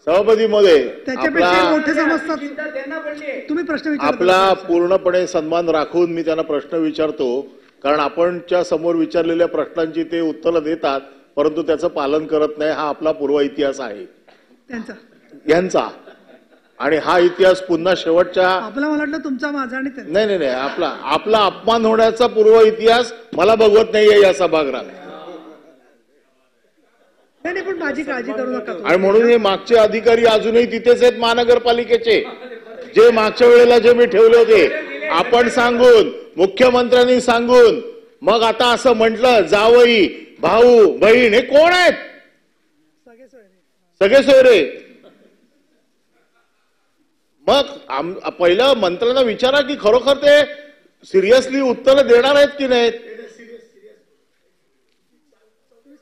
सभापती महोदय, त्याच्यापेक्षा मोठे समजतात तुम्ही प्रश्न विचारा. आपला पूर्णपणे सन्मान राखून मी त्यांना प्रश्न विचारतो, कारण आपणच्या समोर विचारलेल्या प्रश्नांची ते उत्तरं देतात परंतु त्याचं पालन करत नाही. हा आपला पूर्व इतिहास आहे यांचा, आणि हा इतिहास पुन्हा शेवटच्या आपला मला वाटलं तुमचा माझा आणि नाही नाही नाही आपला अपमान होण्याचा पूर्व इतिहास मला बघवत नाहीये या सभागृहात. नाही पण माझी काळजी करू नका. आणि म्हणून हे मागचे अधिकारी अजूनही तिथेच आहेत महानगरपालिकेचे, जे मागच्या वेळेला जे मी ठेवले होते आपण सांगून, मुख्यमंत्र्यांनी सांगून, मग आता असं म्हटलं जावई भाऊ बहीण हे कोण आहेत? सगळे सोयरे. मग पहिलं मंत्र्यांना विचारा की खरोखर ते सिरियसली उत्तर देणार आहेत की नाहीत.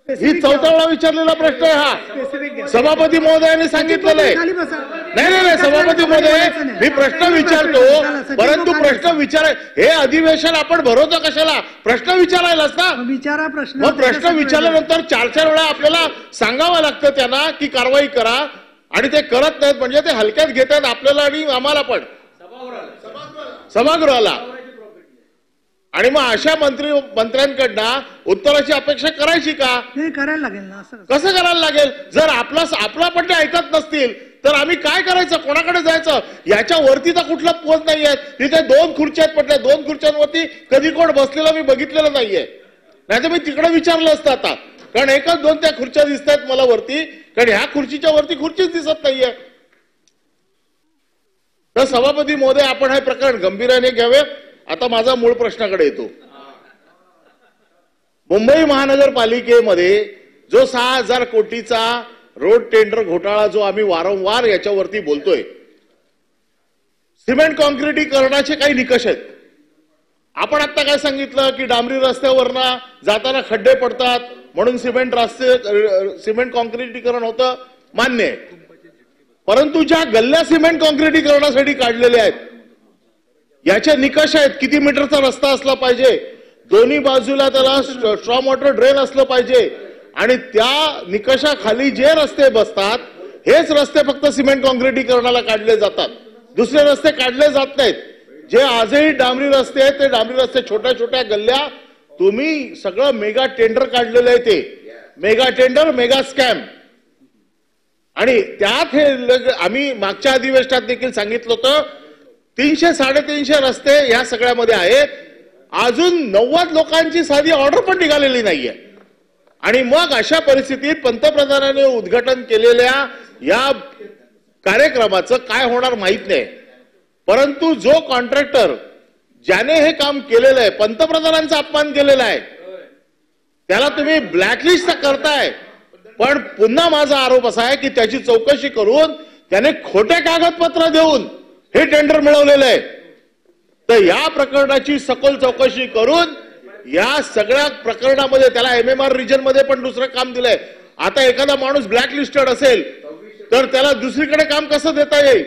ही 4था वेळा विचारलेला प्रश्न आहे हा. सभापती महोदयाने सांगितलेलं आहे. नाही सभापती महोदय, मी प्रश्न विचारतो परंतु प्रश्न विचाराय हे अधिवेशन आपण भरवतो कशाला? प्रश्न विचारायलाच ना. विचारा प्रश्न. मग प्रश्न विचारल्यानंतर 4 वेळा आपल्याला सांगावं लागतं त्यांना की कारवाई करा, आणि ते करत नाहीत म्हणजे ते हलक्यात घेतात आपल्याला आणि आम्हाला पण सभागृहाला. आणि मग अशा मंत्र्यांकडनं उत्तराची अपेक्षा करायची का? करायला लागेल ना. कसं करायला लागेल? जर आपला पण ते ऐकत नसतील तर आम्ही काय करायचं? कोणाकडे जायचं? याच्या वरती तर कुठला पोच नाहीये. तिथे 2 खुर्च्या आहेत पडल्या, 2 खुर्च्यांवरती कधी कोण बसलेलं मी बघितलेलं नाहीये. नाही तर मी तिकडे विचारलं असतं आता, कारण 1-2 त्या खुर्च्या दिसत आहेत मला वरती, कारण ह्या खुर्चीच्या वरती खुर्चीच दिसत नाहीये. तर सभापती महोदय, आपण हे प्रकरण गंभीर्याने घ्यावे. आता माझा मूळ प्रश्नाकडे येतो. मुंबई महानगरपालिकेमध्ये जो 6,000 कोटीचा रोड टेंडर घोटाळा जो आम्ही वारंवार याच्यावरती बोलतोय, सिमेंट कॉन्क्रिटीकरणाचे काही निकष आहेत. आपण आता काय सांगितलं की डांबरी रस्त्यावरनं जाताना खड्डे पडतात म्हणून सिमेंट कॉन्क्रिटीकरण होतं, मान्य आहे. परंतु ज्या गल्ल्या सिमेंट कॉन्क्रिटीकरणासाठी काढलेल्या आहेत याचे निकष आहेत. किती मीटरचा रस्ता असला पाहिजे, दोन्ही बाजूला त्याला स्ट्रॉम वॉटर ड्रेन असलं पाहिजे, आणि त्या निकषाखाली जे रस्ते बसतात हेच रस्ते फक्त सिमेंट कॉन्क्रिटीकरणाला काढले जातात, दुसरे रस्ते काढले जात नाहीत. जे आजही डांबरी रस्ते आहेत ते डांबरी रस्ते, छोट्या छोट्या गल्ल्या, तुम्ही सगळं मेगा टेंडर काढलेलं आहे, ते मेगा टेंडर मेगा स्कॅम. आणि त्यात हे आम्ही मागच्या अधिवेशनात देखील सांगितलं होतं 300-350 रस्ते या सगळ्यामध्ये आहेत. अजून 90 लोकांची साधी ऑर्डर पण निघालेली नाहीये. आणि मग अशा परिस्थितीत पंतप्रधानांनी उद्घाटन केलेल्या या कार्यक्रमाचं काय होणार माहित नाही. परंतु जो कॉन्ट्रॅक्टर ज्याने हे काम केलेलं आहे, पंतप्रधानांचा अपमान केलेला आहे, त्याला तुम्ही ब्लॅकलिस्ट करताय. पण पुन्हा माझा आरोप असा आहे की त्याची चौकशी करून त्याने खोटे कागदपत्र देऊन हे टेंडर मिळवलेलं आहे. तर या प्रकरणाची सखोल चौकशी करून या सगळ्या प्रकरणामध्ये त्याला MMR रिजन मध्ये पण दुसरं काम दिलंय. आता एखादा माणूस ब्लॅकलिस्टेड असेल तर त्याला दुसरीकडे काम कसं देता येईल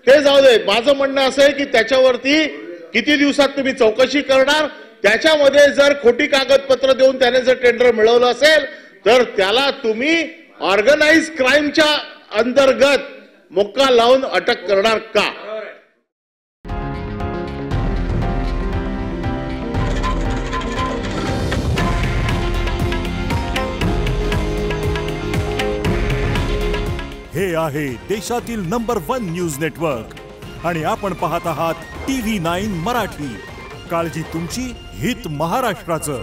ते जाऊ दे. माझं म्हणणं असं आहे की त्याच्यावरती किती दिवसात तुम्ही चौकशी करणार, त्याच्यामध्ये जर खोटी कागदपत्र देऊन त्याने जर टेंडर मिळवलं असेल तर त्याला तुम्ही ऑर्गनाइज क्राईमच्या अंतर्गत मुक्का लावून अटक करणार का? हे आहे देशातील नंबर 1 न्यूज नेटवर्क आणि आपण पाहत आहात TV9 मराठी. काळजी तुमची, हित महाराष्ट्राचं.